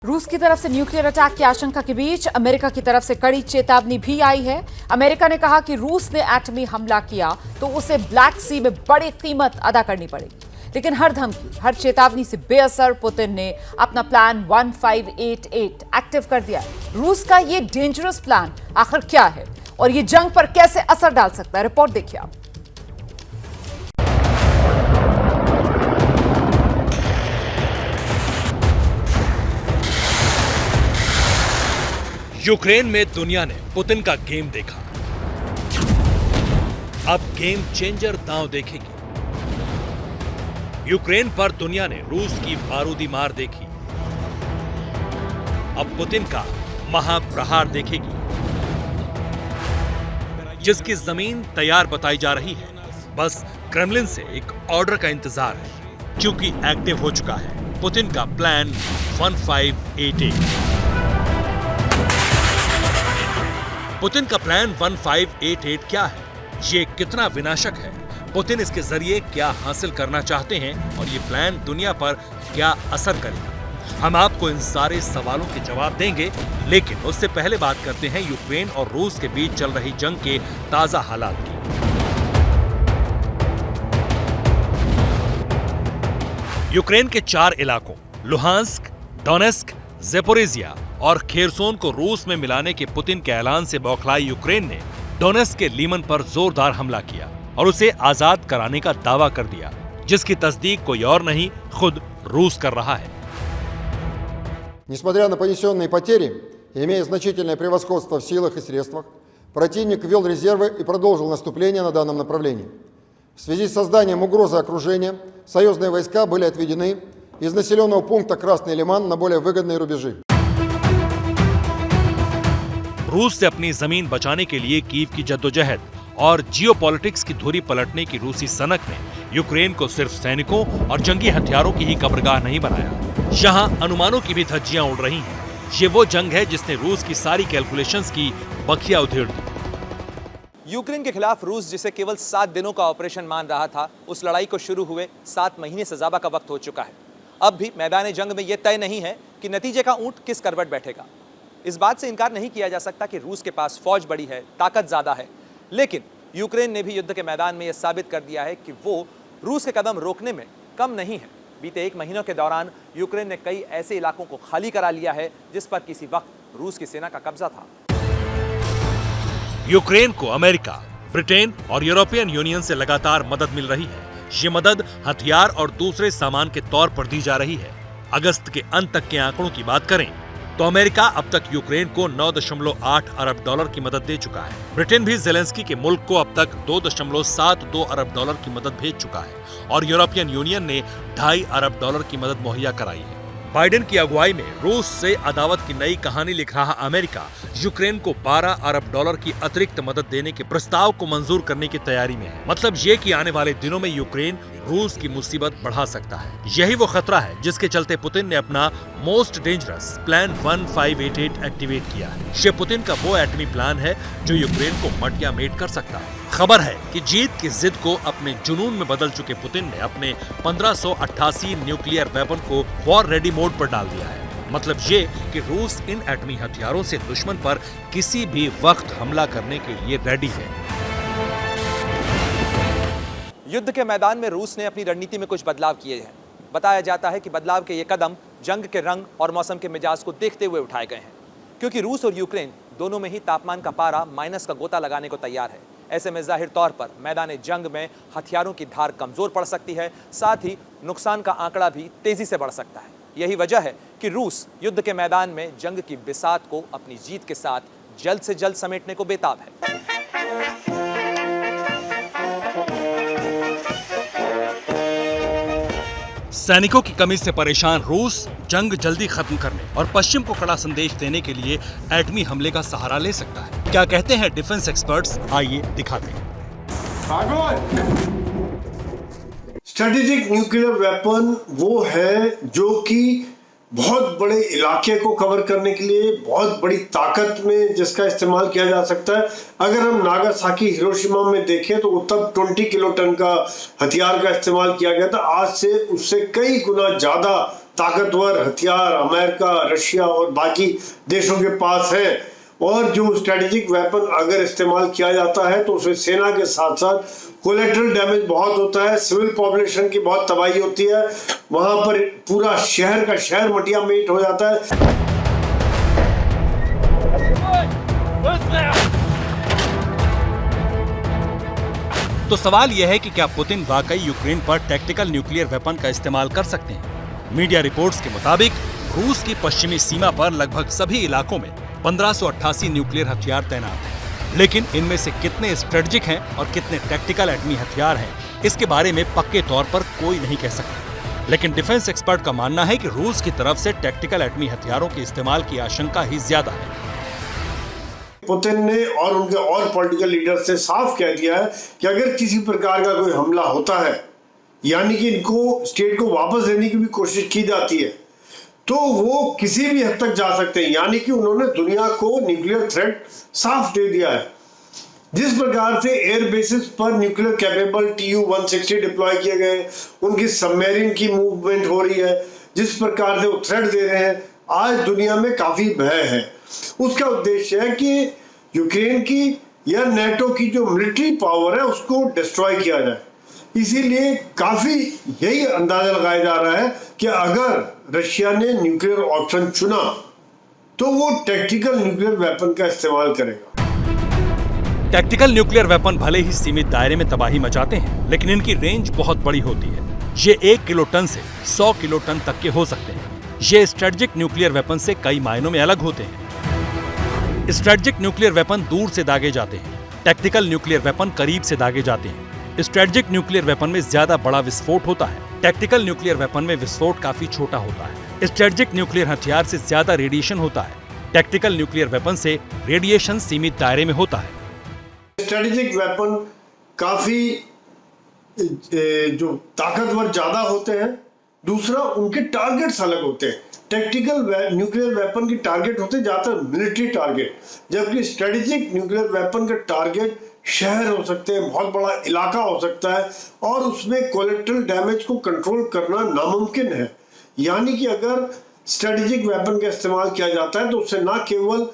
रूस की तरफ से न्यूक्लियर अटैक की आशंका के बीच अमेरिका की तरफ से कड़ी चेतावनी भी आई है। अमेरिका ने कहा कि रूस ने एटमी हमला किया तो उसे ब्लैक सी में बड़ी कीमत अदा करनी पड़ेगी। लेकिन हर धमकी, हर चेतावनी से बेअसर पुतिन ने अपना प्लान 1588 एक्टिव कर दिया है। रूस का ये डेंजरस प्लान आखिर क्या है और ये जंग पर कैसे असर डाल सकता है, रिपोर्ट देखिए आप। यूक्रेन में दुनिया ने पुतिन का गेम देखा, अब गेम चेंजर दांव देखेगी। यूक्रेन पर दुनिया ने रूस की बारूदी मार देखी, अब पुतिन का महाप्रहार देखेगी। जिसकी जमीन तैयार बताई जा रही है, बस क्रेमलिन से एक ऑर्डर का इंतजार है, क्योंकि एक्टिव हो चुका है पुतिन का प्लान 1588। पुतिन का प्लान 1588 क्या है, ये कितना विनाशक है, पुतिन इसके जरिए क्या हासिल करना चाहते हैं और ये प्लान दुनिया पर क्या असर करेगा, हम आपको इन सारे सवालों के जवाब देंगे। लेकिन उससे पहले बात करते हैं यूक्रेन और रूस के बीच चल रही जंग के ताजा हालात की। यूक्रेन के 4 इलाकों लुहांस्क, डोनेस्क, ज़ेपोरिजिया और खेरसोन को रूस में मिलाने के पुतिन के ऐलान से बौखलाई यूक्रेन ने डोनेस्क के लीमन पर जोरदार हमला किया और उसे आजाद कराने का दावा कर दिया, जिसकी तस्दीक कोई और नहीं, खुद रूस कर रहा है। Несмотря на понесенные потери, имея значительное превосходство в силах и средствах, противник ввел резервы и продолжил наступление на данном направлении. В связи с созданием угрозы окружения, союзные войска были отведены из населенного пункта Красный Лиман на более выгодные рубежи. रूस से अपनी जमीन बचाने के लिए कीव की जद्दोजहद और जियोपॉलिटिक्स की धुरी पलटने की रूसी सनक ने यूक्रेन को सिर्फ सैनिकों और जंगी हथियारों की ही कब्रगाह नहीं बनाया। यहाँ अनुमानों की भी धज्जियां उड़ रही हैं। ये वो जंग है जिसने रूस की सारी कैलकुलेशंस की बखिया उधेड़ दी। यूक्रेन के खिलाफ रूस जिसे केवल 7 दिनों का ऑपरेशन मान रहा था, उस लड़ाई को शुरू हुए 7 महीने से ज्यादा का वक्त हो चुका है। अब भी मैदान जंग में यह तय नहीं है कि नतीजे का ऊंट किस करवट बैठेगा। इस बात से इनकार नहीं किया जा सकता कि रूस के पास फौज बड़ी है, ताकत ज्यादा है, लेकिन यूक्रेन ने भी युद्ध के मैदान में यह साबित कर दिया है कि वो रूस के कदम रोकने में कम नहीं है। बीते 1 महीनों के दौरान यूक्रेन ने कई ऐसे इलाकों को खाली करा लिया है जिस पर किसी वक्त रूस की सेना का कब्जा था। यूक्रेन को अमेरिका, ब्रिटेन और यूरोपियन यूनियन से लगातार मदद मिल रही है। ये मदद हथियार और दूसरे सामान के तौर पर दी जा रही है। अगस्त के अंत तक के आंकड़ों की बात करें तो अमेरिका अब तक यूक्रेन को 9.8 अरब डॉलर की मदद दे चुका है। ब्रिटेन भी ज़ेलेंस्की के मुल्क को अब तक 2.72 अरब डॉलर की मदद भेज चुका है और यूरोपियन यूनियन ने 2.5 अरब डॉलर की मदद मुहैया कराई है। बाइडेन की अगुवाई में रूस से अदावत की नई कहानी लिख रहा अमेरिका यूक्रेन को 12 अरब डॉलर की अतिरिक्त मदद देने के प्रस्ताव को मंजूर करने की तैयारी में है। मतलब ये कि आने वाले दिनों में यूक्रेन रूस की मुसीबत बढ़ा सकता है। यही वो खतरा है जिसके चलते पुतिन ने अपना मोस्ट डेंजरस प्लान 1588 एक्टिवेट किया है। ये पुतिन का वो एटमी प्लान है जो यूक्रेन को मटिया मेट कर सकता है। खबर है कि जीत की जिद को अपने जुनून में बदल चुके पुतिन ने अपने 1588 न्यूक्लियर वेपन को वॉर रेडी मोड पर डाल दिया है। मतलब ये कि रूस इन एटमी हथियारों से दुश्मन पर किसी भी वक्त हमला करने के लिए रेडी है। युद्ध के मैदान में रूस ने अपनी रणनीति में कुछ बदलाव किए हैं। बताया जाता है कि बदलाव के ये कदम जंग के रंग और मौसम के मिजाज को देखते हुए उठाए गए हैं, क्योंकि रूस और यूक्रेन दोनों में ही तापमान का पारा माइनस का गोता लगाने को तैयार है। ऐसे में जाहिर तौर पर मैदान जंग में हथियारों की धार कमजोर पड़ सकती है, साथ ही नुकसान का आंकड़ा भी तेजी से बढ़ सकता है। यही वजह है कि रूस युद्ध के मैदान में जंग की बिसात को अपनी जीत के साथ जल्द से जल्द समेटने को बेताब है। सैनिकों की कमी से परेशान रूस जंग जल्दी खत्म करने और पश्चिम को कड़ा संदेश देने के लिए एटमी हमले का सहारा ले सकता है। क्या कहते हैं डिफेंस एक्सपर्ट्स, आइए दिखाते हैं। स्ट्रेटेजिक न्यूक्लियर वेपन वो है जो कि बहुत बड़े इलाके को कवर करने के लिए बहुत बड़ी ताकत में जिसका इस्तेमाल किया जा सकता है। अगर हम नागासाकी हिरोशिमा में देखें तो तब 20 किलो टन का हथियार का इस्तेमाल किया गया था। आज से उससे कई गुना ज्यादा ताकतवर हथियार अमेरिका, रशिया और बाकी देशों के पास है। और जो स्ट्रेटेजिक वेपन अगर इस्तेमाल किया जाता है तो उसमें सेना के साथ साथ कोलेटरल डैमेज बहुत होता है, सिविल पॉपुलेशन की बहुत तबाही होती है, वहां पर पूरा शहर का शहर मटिया मेट हो जाता है। तो सवाल यह है कि क्या पुतिन वाकई यूक्रेन पर टैक्टिकल न्यूक्लियर वेपन का इस्तेमाल कर सकते हैं? मीडिया रिपोर्ट्स के मुताबिक रूस की पश्चिमी सीमा पर लगभग सभी इलाकों में 1588 न्यूक्लियर हथियार तैनात हैं। लेकिन इनमें से कितने स्ट्रेटेजिक हैं और कितने टैक्टिकल एटमी हथियार हैं, इसके बारे में पक्के तौर पर कोई नहीं कह सकता। लेकिन डिफेंस एक्सपर्ट का मानना है कि रूस की तरफ से टैक्टिकल एटमी हथियारों के इस्तेमाल की आशंका ही ज्यादा है। पुतिन ने और उनके और पॉलिटिकल लीडर्स ने साफ कह दिया है कि अगर किसी प्रकार का कोई हमला होता है, यानी कि इनको स्टेट को वापस लेने की भी कोशिश की जाती है, तो वो किसी भी हद तक जा सकते हैं। यानी कि उन्होंने दुनिया को न्यूक्लियर थ्रेट साफ दे दिया है। जिस प्रकार से एयर बेसिस पर न्यूक्लियर कैपेबल Tu-160 डिप्लॉय किए गए, उनकी सबमरीन की मूवमेंट हो रही है, जिस प्रकार से वो थ्रेट दे रहे हैं, आज दुनिया में काफी भय है। उसका उद्देश्य है कि यूक्रेन की या नेटो की जो मिलिट्री पावर है उसको डिस्ट्रॉय किया जाए। इसीलिए काफी यही अंदाजा लगाया जा रहा है कि अगर रशिया ने न्यूक्लियर ऑप्शन चुना तो वो टैक्टिकल न्यूक्लियर वेपन का इस्तेमाल करेगा। टैक्टिकल न्यूक्लियर वेपन भले ही सीमित दायरे में तबाही मचाते हैं, लेकिन इनकी रेंज बहुत बड़ी होती है। ये 1 किलोटन से 100 किलोटन तक के हो सकते हैं। ये स्ट्रेटेजिक न्यूक्लियर वेपन से कई मायनों में अलग होते हैं। स्ट्रेटेजिक न्यूक्लियर वेपन दूर से दागे जाते हैं, टैक्टिकल न्यूक्लियर वेपन करीब से दागे जाते हैं। स्ट्रेटेजिक न्यूक्लियर वेपन में ज्यादा बड़ा विस्फोट होता है, टैक्टिकल न्यूक्लियर वेपन में विस्फोट काफी छोटा होता है। स्ट्रेटेजिक न्यूक्लियर हथियार से ज्यादा रेडिएशन होता है, टैक्टिकल न्यूक्लियर वेपन से रेडिएशन सीमित दायरे में होता है। स्ट्रेटेजिक वेपन काफी जो ताकतवर ज्यादा होते हैं, दूसरा उनके टारगेट्स अलग होते हैं। टैक्टिकल न्यूक्लियर वेपन की टारगेट होते हैं ज्यादातर मिलिट्री टारगेट, जबकि स्ट्रेटेजिक न्यूक्लियर वेपन का टारगेट शहर हो सकते हैं, बहुत बड़ा इलाका हो सकता है, और उसमें कोलेटरल डैमेज को कंट्रोल करना नामुमकिन है। यानी कि अगर स्ट्रेटेजिक वेपन का इस्तेमाल किया जाता है तो उससे ना केवल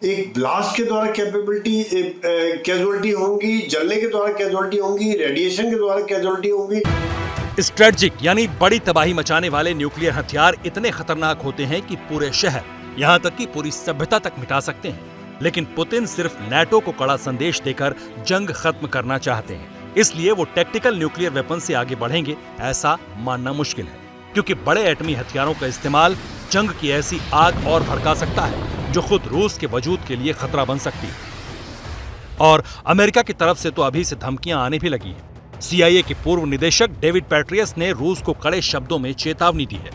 एक ब्लास्ट के द्वारा कैजुअलिटी होंगी, जलने के द्वारा कैजुअलिटी होंगी, रेडिएशन के द्वारा कैजुअलिटी होंगी। स्ट्रेटेजिक यानी बड़ी तबाही मचाने वाले न्यूक्लियर हथियार इतने खतरनाक होते हैं कि पूरे शहर, यहाँ तक कि पूरी सभ्यता तक मिटा सकते हैं। लेकिन पुतिन सिर्फ नाटो को कड़ा संदेश देकर जंग खत्म करना चाहते हैं, इसलिए वो टैक्टिकल न्यूक्लियर वेपन से आगे बढ़ेंगे ऐसा मानना मुश्किल है, क्योंकि बड़े एटमी हथियारों का इस्तेमाल जंग की ऐसी आग और भड़का सकता है जो खुद रूस के वजूद के लिए खतरा बन सकती है। और अमेरिका की तरफ से तो अभी से धमकियां आने भी लगी हैं। CIA के पूर्व निदेशक डेविड पैट्रियस ने रूस को कड़े शब्दों में चेतावनी दी है।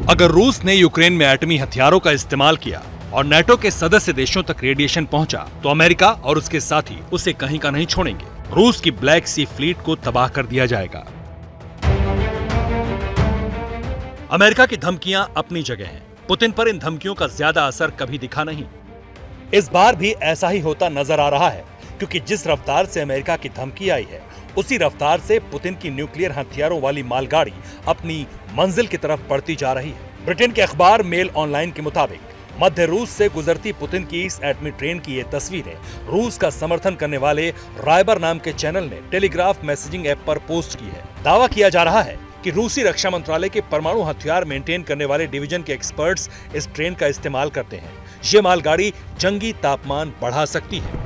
अगर रूस ने यूक्रेन में एटमी हथियारों का इस्तेमाल किया और नाटो के सदस्य देशों तक रेडिएशन पहुंचा तो अमेरिका और उसके साथी उसे कहीं का नहीं छोड़ेंगे। रूस की ब्लैक सी फ्लीट को तबाह कर दिया जाएगा। अमेरिका की धमकियां अपनी जगह हैं, पुतिन पर इन धमकियों का ज्यादा असर कभी दिखा नहीं। इस बार भी ऐसा ही होता नजर आ रहा है, क्योंकि जिस रफ्तार से अमेरिका की धमकी आई है उसी रफ्तार से पुतिन की न्यूक्लियर हथियारों वाली मालगाड़ी अपनी मंजिल की तरफ बढ़ती जा रही है। ब्रिटेन के अखबार मेल ऑनलाइन के मुताबिक मध्य रूस से गुजरती पुतिन की इस एटमी ट्रेन की ये तस्वीरें रूस का समर्थन करने वाले राइबर नाम के चैनल ने टेलीग्राफ मैसेजिंग ऐप पर पोस्ट की है। दावा किया जा रहा है कि रूसी रक्षा मंत्रालय के परमाणु हथियार मेंटेन करने वाले डिवीजन के एक्सपर्ट्स इस ट्रेन का इस्तेमाल करते हैं। ये मालगाड़ी जंगी तापमान बढ़ा सकती है।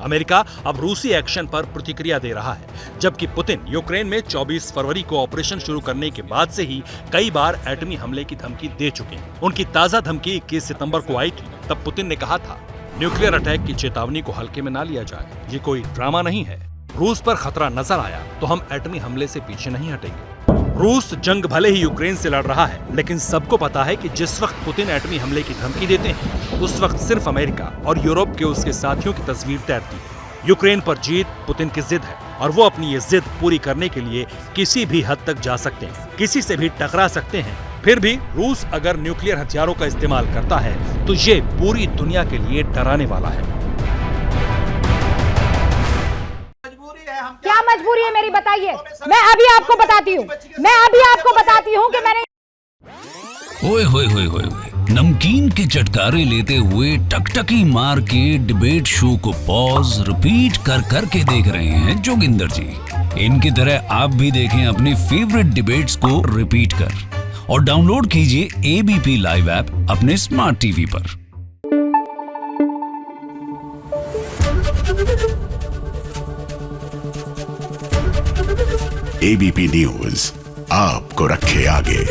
अमेरिका अब रूसी एक्शन पर प्रतिक्रिया दे रहा है, जबकि पुतिन यूक्रेन में 24 फरवरी को ऑपरेशन शुरू करने के बाद से ही कई बार एटमी हमले की धमकी दे चुके हैं। उनकी ताजा धमकी 21 सितंबर को आई थी। तब पुतिन ने कहा था, न्यूक्लियर अटैक की चेतावनी को हल्के में ना लिया जाए, ये कोई ड्रामा नहीं है। रूस पर खतरा नजर आया तो हम एटमी हमले से पीछे नहीं हटेंगे। रूस जंग भले ही यूक्रेन से लड़ रहा है, लेकिन सबको पता है कि जिस वक्त पुतिन एटमी हमले की धमकी देते हैं उस वक्त सिर्फ अमेरिका और यूरोप के उसके साथियों की तस्वीर तैरती है। यूक्रेन पर जीत पुतिन की जिद है और वो अपनी ये जिद पूरी करने के लिए किसी भी हद तक जा सकते हैं, किसी से भी टकरा सकते हैं। फिर भी रूस अगर न्यूक्लियर हथियारों का इस्तेमाल करता है तो ये पूरी दुनिया के लिए डराने वाला है। क्या मजबूरी है मेरी, बताइए। मैं अभी आपको बताती हूँ कि मैंने ओए होए होए होए होए, नमकीन के चटकारे लेते हुए टकटकी मार के डिबेट शो को पॉज रिपीट कर कर के देख रहे हैं जोगिंदर जी। इनकी तरह आप भी देखें अपनी फेवरेट डिबेट्स को रिपीट कर और डाउनलोड कीजिए एबीपी लाइव ऐप अपने स्मार्ट टीवी पर। एबीपी न्यूज आपको रखे आगे।